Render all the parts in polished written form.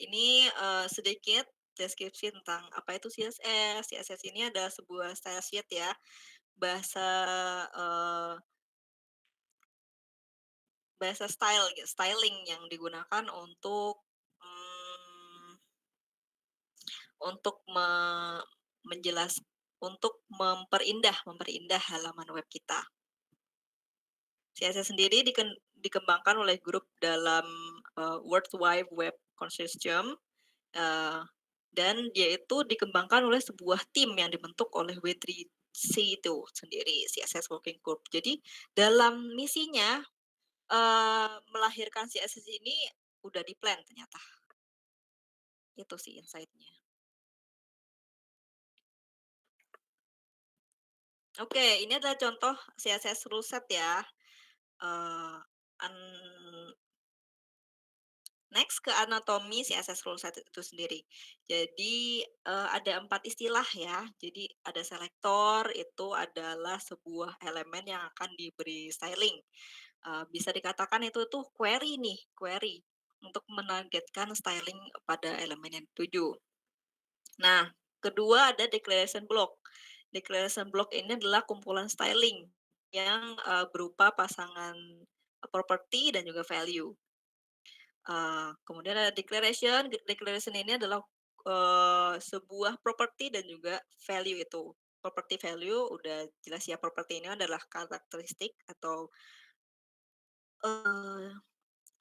Ini, sedikit deskripsi tentang apa itu CSS. CSS ini adalah sebuah style sheet ya, bahasa, eee, bahasa styling yang digunakan mmm, untuk menjelas untuk memperindah halaman web kita. CSS sendiri dikembangkan oleh grup dalam, World Wide Web Consortium, eee, dan dia itu dikembangkan oleh sebuah tim yang dibentuk oleh W3C itu sendiri, CSS Working Group. Jadi dalam misinya, melahirkan CSS ini udah di-plan ternyata, itu sih insight-nya. Oke, ini adalah contoh CSS rule set ya, eee, an next ke anatomi CSS rule set itu sendiri. Jadi, ada 4 istilah ya. Jadi ada selektor, itu adalah sebuah elemen yang akan diberi styling. Bisa dikatakan itu tuh query nih, query untuk menargetkan styling pada elemen yang dituju. Nah, kedua ada declaration block. Declaration block ini adalah kumpulan styling yang, berupa pasangan property dan juga value. Kemudian ada declaration, declaration ini adalah, sebuah properti dan juga value itu. Property value udah jelas ya, properti ini adalah karakteristik atau, eee,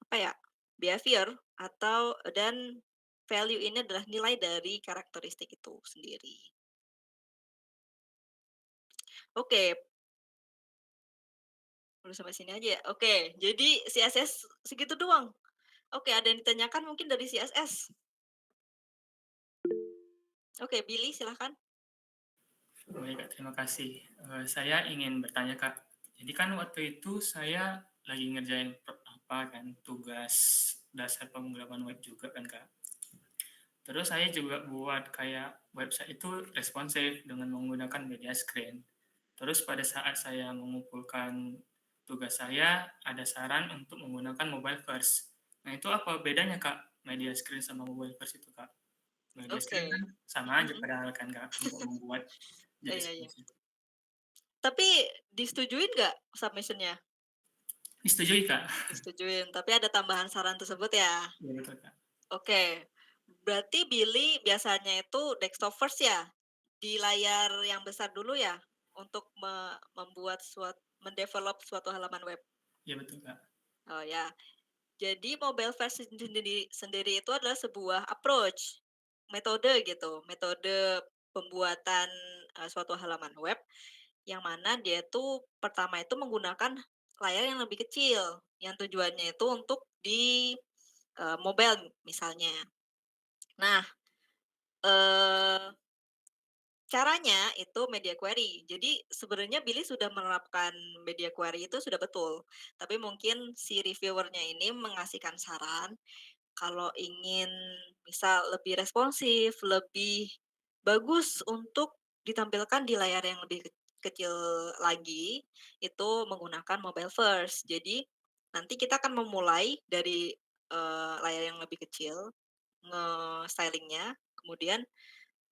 apa ya, behavior atau dan value ini adalah nilai dari karakteristik itu sendiri. Oke, udah sampai sini aja ya? Oke, jadi CSS segitu doang? Oke, ada yang ditanyakan mungkin dari CSS? Oke, Billy silahkan. Baik Kak, terima kasih. Saya ingin bertanya Kak, jadi kan waktu itu saya lagi ngerjain tugas dasar pemrograman web juga kan Kak. Terus saya juga buat kayak website itu responsif dengan menggunakan media screen. Terus pada saat saya mengumpulkan tugas saya, ada saran untuk menggunakan mobile first. Nah itu apa bedanya Kak, media screen sama mobile first itu Kak? Media screen Oke, kan sama aja mhm, padahal kan Kak, untuk membuat jadi iya iya. responsif. Tapi disetujuin nggak submission-nya? Disetujui, Kak. Disetujuin, tapi ada tambahan saran tersebut ya? Iya betul, Kak. Oke, berarti Billy biasanya itu desktop first ya? Di layar yang besar dulu ya? Untuk membuat mendevelop suatu halaman web? Iya betul, Kak. Oh ya, jadi mobile versi sendiri sendiri itu adalah sebuah approach, metode gitu, metode pembuatan, suatu halaman web, yang mana dia itu pertama itu menggunakan layar yang lebih kecil, yang tujuannya itu untuk di, mobile misalnya. Nah, eee, caranya itu media query. Jadi sebenarnya Billy sudah menerapkan media query itu sudah betul, tapi mungkin si reviewer-nya ini mengasihkan saran kalau ingin misal lebih responsif, lebih bagus untuk ditampilkan di layar yang lebih kecil lagi, itu menggunakan mobile first. Jadi, nanti kita akan memulai dari, layar yang lebih kecil, nge-stylingnya, kemudian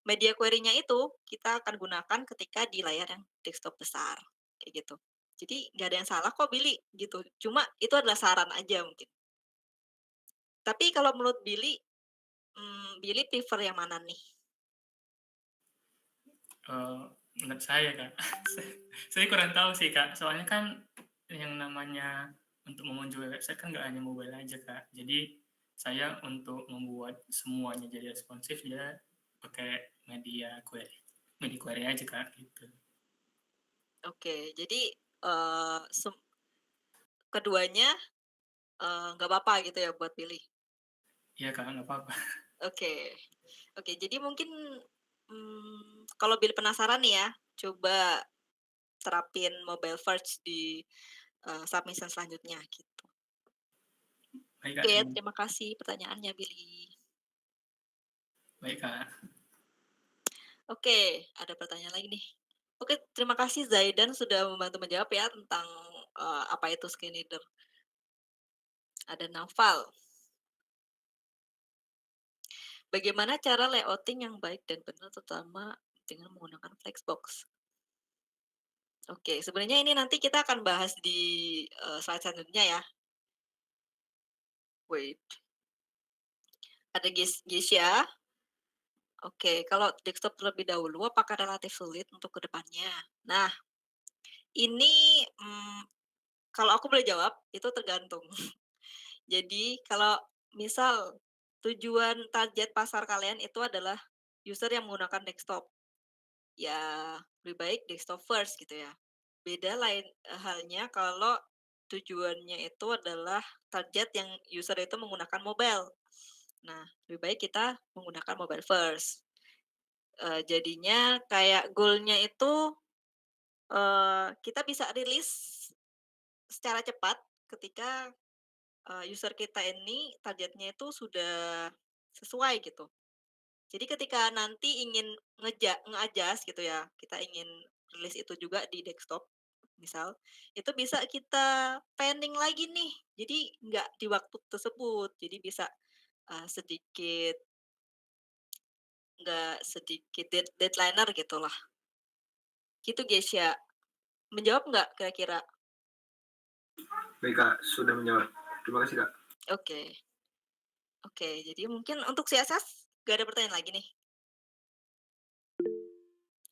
media query-nya itu kita akan gunakan ketika di layar yang desktop besar, kayak gitu. Jadi nggak ada yang salah kok Billy, gitu. Cuma itu adalah saran aja mungkin. Tapi kalau menurut Billy, Billy prefer yang mana nih? Eee, Menurut saya, Kak, saya kurang tahu sih, Kak. Soalnya kan yang namanya untuk mengunjungi website kan nggak hanya mobile aja, Kak. Jadi saya untuk membuat semuanya jadi responsif, ya pakai media query aja, Kak, gitu. Oke, jadi, keduanya, nggak apa-apa gitu ya buat pilih? Iya, Kak, nggak apa-apa. Oke. Oke, jadi mungkin, kalau Billy penasaran nih ya, coba terapin mobile first di, submission selanjutnya gitu. Baik, Kak, Oke, terima kasih pertanyaannya Billy. baik, Kak. Oke, ada pertanyaan lagi nih. Oke, terima kasih Zaidan sudah membantu menjawab ya tentang, apa itu screen reader. Ada Naufal. Bagaimana cara layouting yang baik dan benar terutama dengan menggunakan Flexbox? Oke, sebenarnya ini nanti kita akan bahas di, slide selanjutnya ya. Wait, ada Geisha. Oke, kalau desktop terlebih dahulu apakah relatif sulit untuk ke depannya? Nah, ini, kalau aku boleh jawab, itu tergantung. Jadi kalau misal tujuan target pasar kalian itu adalah user yang menggunakan desktop, ya lebih baik desktop first gitu ya. Beda lain halnya kalau tujuannya itu adalah target yang user itu menggunakan mobile. Nah, lebih baik kita menggunakan mobile first. Jadinya kayak goal-nya itu, kita bisa rilis secara cepat ketika, user kita ini targetnya itu sudah sesuai gitu. Jadi ketika nanti ingin nge-adjust gitu ya, kita ingin rilis itu juga di desktop misal, itu bisa kita planning lagi nih. Jadi nggak di waktu tersebut, jadi bisa, sedikit nggak sedikit deadliner gitulah. Gitu Gesya. Menjawab nggak kira-kira? Baik Kak, sudah menjawab. Terima kasih Kak. Oke oke, jadi mungkin untuk CSS nggak ada pertanyaan lagi nih?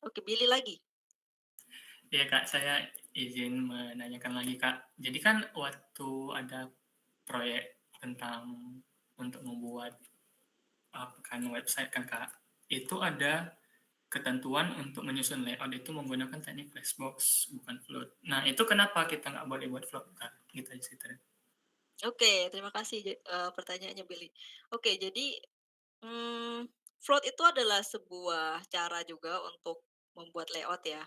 Oke, Billy lagi? Iya Kak, saya izin menanyakan lagi Kak. Jadi kan waktu ada proyek tentang untuk membuat kan website kan Kak, itu ada ketentuan untuk menyusun layout itu menggunakan teknik Flexbox, bukan Float. Nah, itu kenapa kita nggak boleh buat Float Kak? Gitu aja sih tadi. Oke, terima kasih pertanyaannya Billy. Oke, jadi, float itu adalah sebuah cara juga untuk membuat layout ya,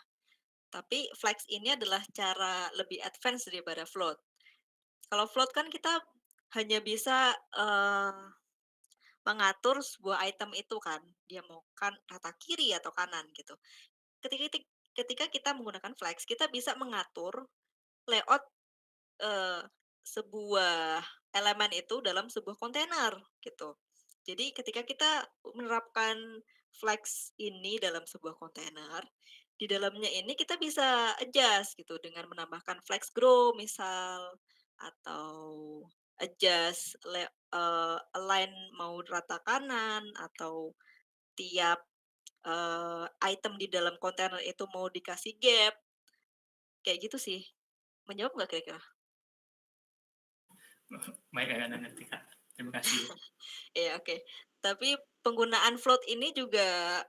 tapi Flex ini adalah cara lebih advance daripada float. Kalau float kan kita hanya bisa, mengatur sebuah item itu kan, dia mau kan rata kiri atau kanan gitu. Ketika kita menggunakan Flex, kita bisa mengatur layout, eee, sebuah elemen itu dalam sebuah kontainer gitu. Jadi ketika kita menerapkan Flex ini dalam sebuah kontainer, di dalamnya ini kita bisa adjust gitu dengan menambahkan flex grow misal, atau adjust align mau rata kanan atau tiap, item di dalam kontainer itu mau dikasih gap, kayak gitu sih. Menjawab nggak kira-kira? Baik Kak, nggak ngerti Kak. Terima kasih. Iya, oke. Tapi penggunaan float ini juga,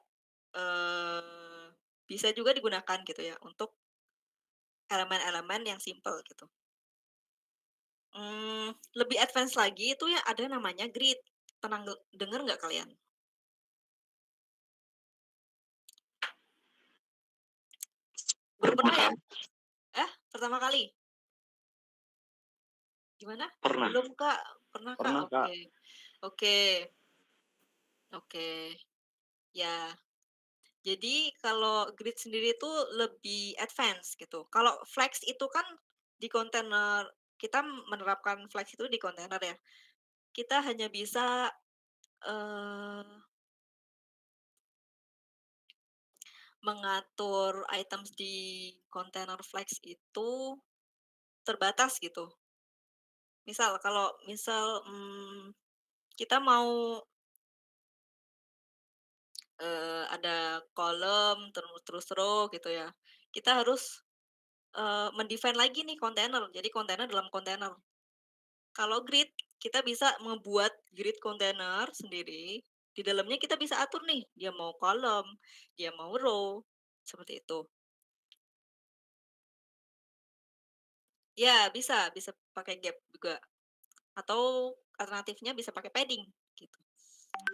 eee, bisa juga digunakan gitu ya untuk elemen-elemen yang simple gitu. Lebih advance lagi itu ya ada namanya grid. Pernah denger nggak kalian? Belum pernah ya? Pertama kali? Gimana? Pernah. Belum, Kak? Pernah, Kak? Pernah Kak. Oke. Oke oke. Ya, jadi kalau grid sendiri itu lebih advance gitu. Kalau Flex itu kan di kontainer kita menerapkan Flex itu di kontainer ya. Kita hanya bisa, eee, mengatur items di kontainer Flex itu terbatas gitu. Misal kalau misal, kita mau, ada kolom terus row gitu ya, kita harus, men-define lagi nih kontainer, jadi kontainer dalam kontainer. Kalau grid, kita bisa membuat grid kontainer sendiri, di dalamnya kita bisa atur nih, dia mau kolom, dia mau row, seperti itu. Ya bisa bisa pakai gap juga, atau alternatifnya bisa pakai padding, gitu.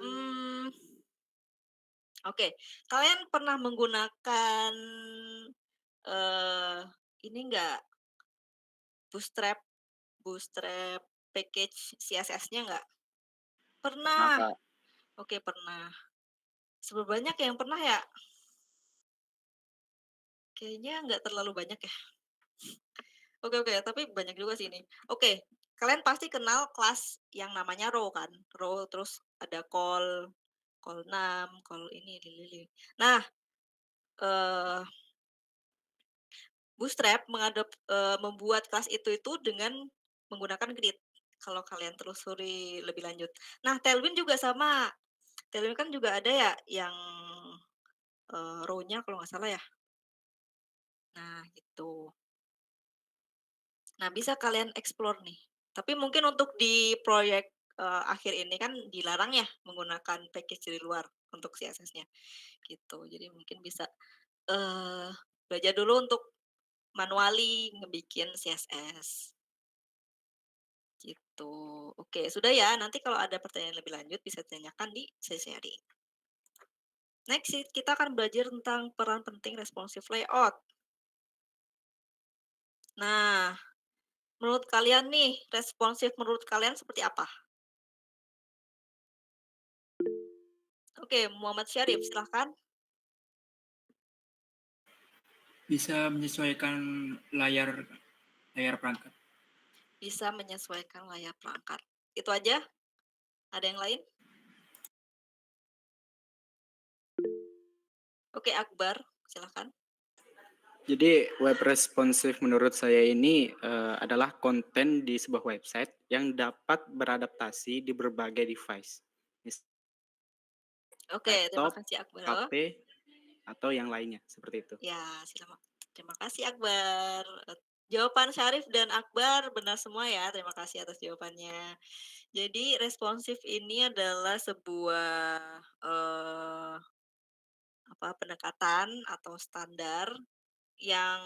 Mmm, oke. Kalian pernah menggunakan, eee, ini enggak, Bootstrap Bootstrap package CSS-nya nggak? Pernah Pernah? Kak. Oke, pernah. Seberapa banyak yang pernah ya? Kayaknya nggak terlalu banyak ya? Oke oke, tapi banyak juga sih ini. Oke, kalian pasti kenal kelas yang namanya row kan? Row, terus ada call, call 6, call ini, lili. Nah, eee, Bootstrap membuat kelas itu dengan menggunakan grid, kalau kalian telusuri lebih lanjut. Nah, Tailwind juga sama. Tailwind kan juga ada ya yang, row-nya kalau nggak salah ya. Nah, gitu. Nah, bisa kalian explore nih. Tapi mungkin untuk di proyek, akhir ini kan dilarang ya menggunakan package dari luar untuk CSS-nya, gitu. Jadi mungkin bisa, eee, belajar dulu untuk manually ngebikin CSS, gitu. Oke, sudah ya, nanti kalau ada pertanyaan lebih lanjut bisa ditanyakan di sesi sharing. Next, kita akan belajar tentang peran penting responsive layout. Nah, menurut kalian nih, responsif menurut kalian seperti apa? Oke, Muhammad Syarif, silahkan. Bisa menyesuaikan layar layar perangkat. Bisa menyesuaikan layar perangkat. Itu aja? Ada yang lain? Oke, Akbar, silahkan. Jadi web responsive menurut saya ini adalah konten di sebuah website yang dapat beradaptasi di berbagai device, Oke, terima laptop, kasih Akbar. HP, atau yang lainnya seperti itu. Ya, terima kasih Akbar. Jawaban Syarif dan Akbar benar semua ya. Terima kasih atas jawabannya. Jadi responsif ini adalah sebuah pendekatan atau standar yang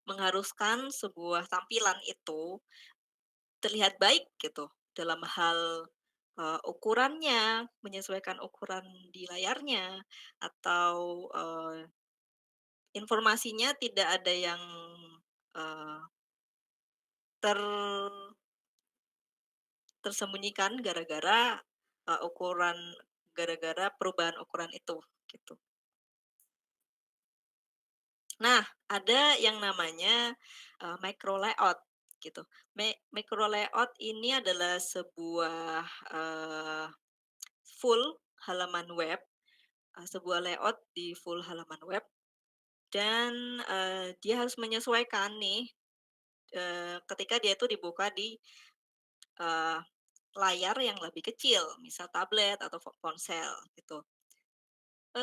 mengharuskan sebuah tampilan itu terlihat baik gitu dalam hal ukurannya, menyesuaikan ukuran di layarnya, atau informasinya tidak ada yang eh, ter tersembunyikan gara-gara perubahan ukuran itu gitu. Nah, ada yang namanya micro layout gitu. Micro layout ini adalah sebuah full halaman web, sebuah layout di full halaman web, dan dia harus menyesuaikan nih ketika dia itu dibuka di eh, layar yang lebih kecil, misal tablet atau ponsel gitu.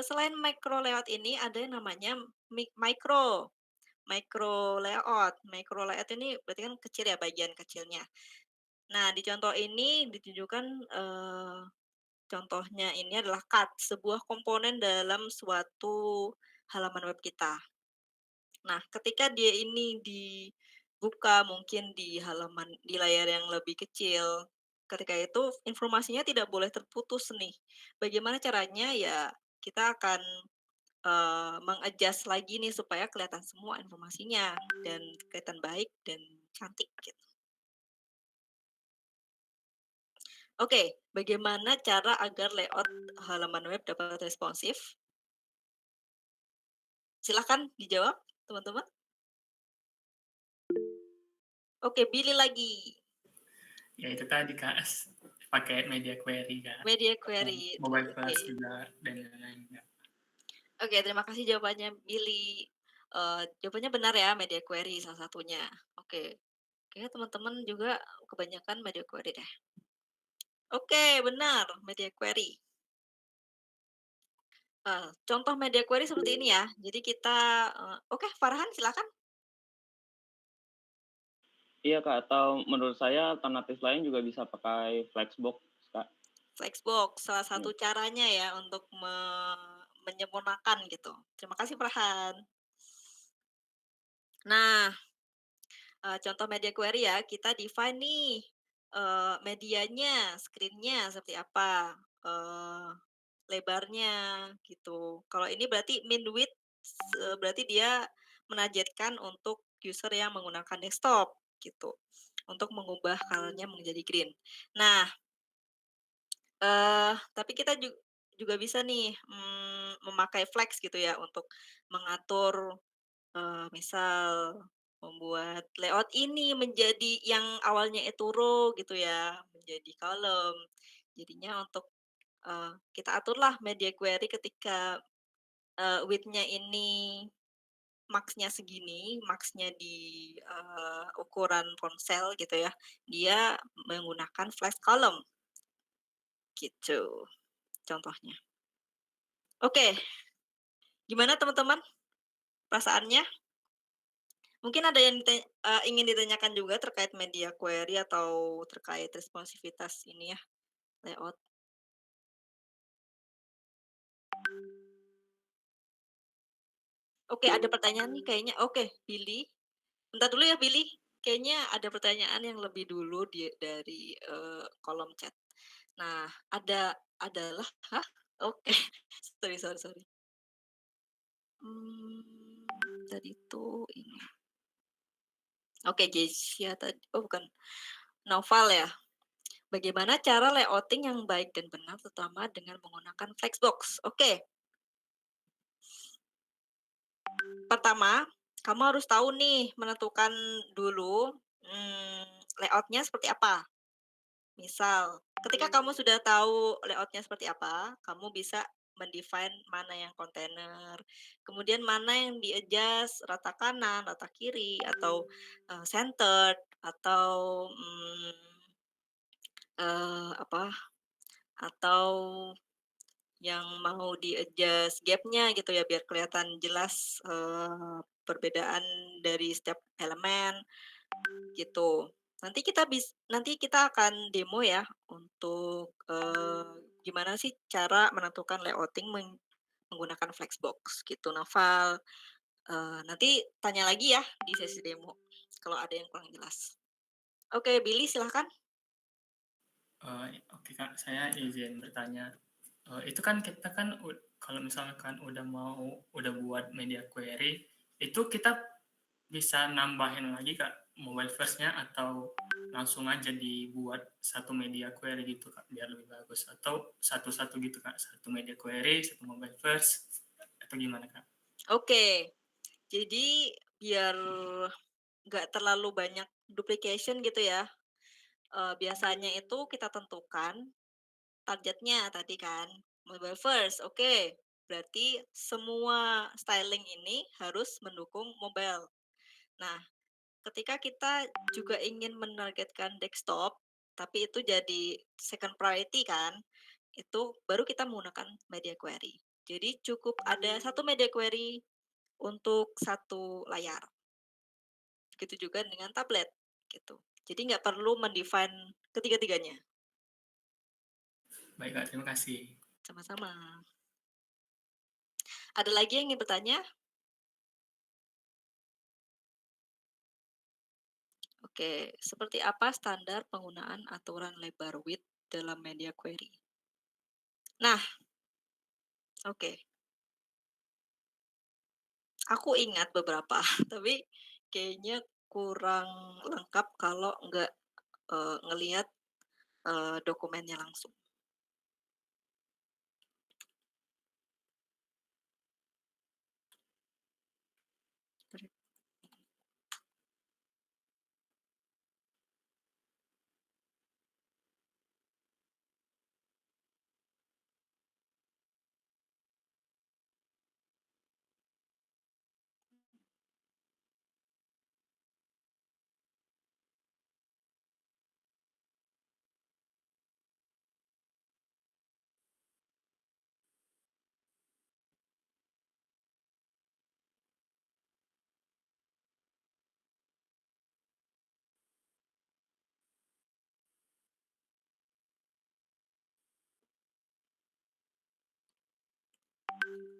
Selain micro layout ini ada yang namanya micro micro layout ini berarti kan kecil ya bagian kecilnya. Nah, di contoh ini ditunjukkan, contohnya ini adalah cut, sebuah komponen dalam suatu halaman web kita. Nah, ketika dia ini dibuka mungkin di layar yang lebih kecil, ketika itu informasinya tidak boleh terputus nih. Bagaimana caranya? Ya, kita akan meng-adjust lagi nih supaya kelihatan semua informasinya dan kelihatan baik dan cantik gitu. Oke, bagaimana cara agar layout halaman web dapat responsif? Silahkan dijawab, teman-teman. Oke, Billy lagi. Ya itu tadi Kak, pakai media query Kak. Media query. Mobile Oke. Plus juga dan lain-lain Kak. Oke, terima kasih jawabannya Billy. Jawabannya benar ya, media query salah satunya. Oke. Kayaknya teman-teman juga kebanyakan media query deh. Oke, benar, media query. Contoh media query seperti ini ya. Jadi kita, oke, Farhan silakan. Iya Kak, atau menurut saya alternatif lain juga bisa pakai Flexbox Kak. Flexbox, salah satu caranya ya untuk menyempurnakan gitu. Terima kasih Farhan. Nah, contoh media query ya, kita define nih, medianya, screen-nya seperti apa, lebarnya gitu. Kalau ini berarti min width, berarti dia menargetkan untuk user yang menggunakan desktop gitu, untuk mengubah color-nya menjadi green. Nah, tapi kita juga bisa nih, memakai flex gitu ya untuk mengatur, misal membuat layout ini menjadi yang awalnya itu row gitu ya, menjadi column. Jadinya untuk, kita aturlah media query ketika, width-nya ini max-nya segini, max-nya di, ukuran ponsel gitu ya, dia menggunakan flex column, gitu contohnya. Oke, gimana teman-teman perasaannya? Mungkin ada yang ingin ditanyakan juga terkait media query atau terkait responsivitas ini ya, layout? Oke, ada pertanyaan nih kayaknya. Oke, Billy. Bentar dulu ya Billy, kayaknya ada pertanyaan yang lebih dulu dari, kolom chat. Nah, adalah hah? Oke, sorry sorry sorry. Tadi itu ini. Oke, Jessia tadi oh bukan, Noval ya. Bagaimana cara layouting yang baik dan benar terutama dengan menggunakan Flexbox? Oke. Pertama, kamu harus tahu nih menentukan dulu, layout-nya seperti apa. Misal, ketika kamu sudah tahu layout-nya seperti apa, kamu bisa mendefine mana yang kontainer, kemudian mana yang di-adjust rata kanan, rata kiri, atau, centered, atau, apa, atau yang mau di-adjust gap-nya gitu ya, biar kelihatan jelas, perbedaan dari setiap elemen, gitu. Nanti kita akan demo ya untuk, gimana sih cara menentukan layouting menggunakan Flexbox gitu, Naval. Nanti tanya lagi ya di sesi demo kalau ada yang kurang jelas. Oke, Billy silahkan. Oke Kak, saya izin bertanya. Itu kan kita kan kalau misalkan udah buat media query, itu kita bisa nambahin lagi Kak mobile first-nya atau langsung aja dibuat satu media query gitu Kak biar lebih bagus atau satu-satu gitu Kak, satu media query, satu mobile first atau gimana Kak? Oke, jadi biar nggak terlalu banyak duplication gitu ya, biasanya itu kita tentukan targetnya tadi kan, mobile first, oke. Berarti semua styling ini harus mendukung mobile. Nah, ketika kita juga ingin menargetkan desktop, tapi itu jadi second priority kan, itu baru kita menggunakan media query. Jadi cukup ada satu media query untuk satu layar. Begitu juga dengan tablet, gitu. Jadi nggak perlu mendefine ketiga-tiganya. Baik Kak, terima kasih. Sama-sama. Ada lagi yang ingin bertanya? Oke, seperti apa standar penggunaan aturan lebar width dalam media query? Nah, oke. Aku ingat beberapa, tapi kayaknya kurang lengkap kalau nggak, ngelihat, dokumennya langsung.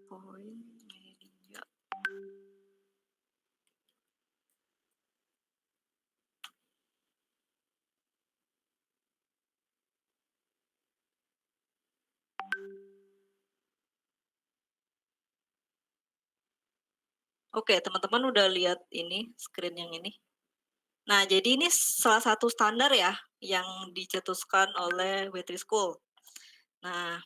Poin media. Oke, teman-teman udah lihat ini, screen yang ini? Nah, jadi ini salah satu standar ya, yang dicetuskan oleh Wetri School. Nah,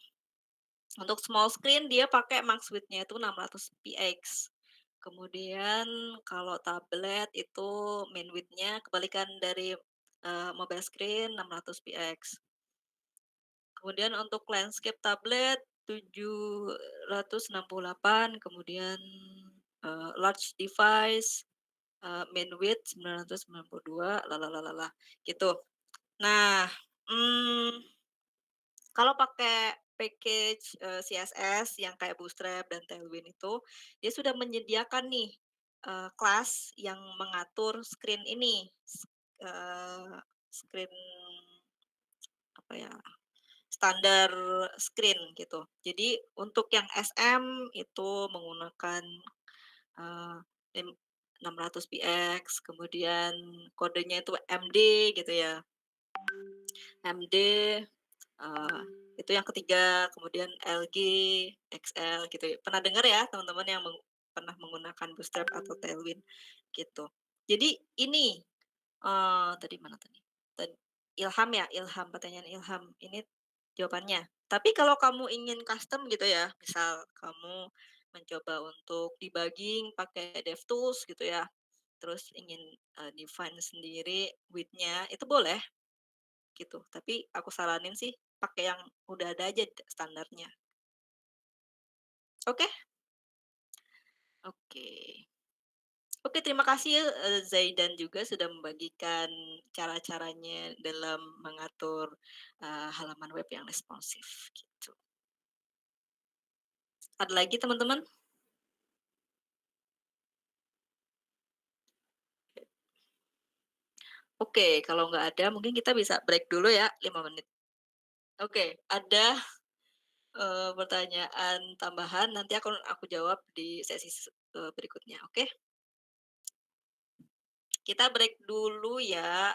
untuk small screen dia pakai max width-nya itu 600 px. Kemudian kalau tablet itu min width-nya kebalikan dari, mobile screen 600 px. Kemudian untuk landscape tablet 768, kemudian, large device, main width 992, gitu. Nah, mmm, kalau pakai package, CSS yang kayak Bootstrap dan Tailwind itu, dia sudah menyediakan nih, kelas yang mengatur screen ini, screen apa ya, standar screen gitu. Jadi untuk yang SM itu menggunakan, eee, lim 600 px, kemudian kodenya itu MD gitu ya. MD, itu yang ketiga, kemudian LG, XL gitu ya. Pernah dengar ya teman-teman yang pernah menggunakan Bootstrap atau Tailwind gitu. Jadi ini, tadi mana tadi? Ilham ya? Ilham, pertanyaan Ilham, ini jawabannya. Tapi kalau kamu ingin custom gitu ya, misal kamu mencoba untuk debugging pakai DevTools gitu ya, terus ingin, define sendiri width-nya, itu boleh gitu. Tapi aku saranin sih pakai yang udah ada aja standarnya. Oke? Oke. Oke, terima kasih, Zaidan juga sudah membagikan cara-caranya dalam mengatur, halaman web yang responsif, gitu. Ada lagi teman-teman? Oke, kalau nggak ada mungkin kita bisa break dulu ya 5 menit. Oke, ada, pertanyaan tambahan nanti aku jawab di sesi berikutnya, oke? Kita break dulu ya.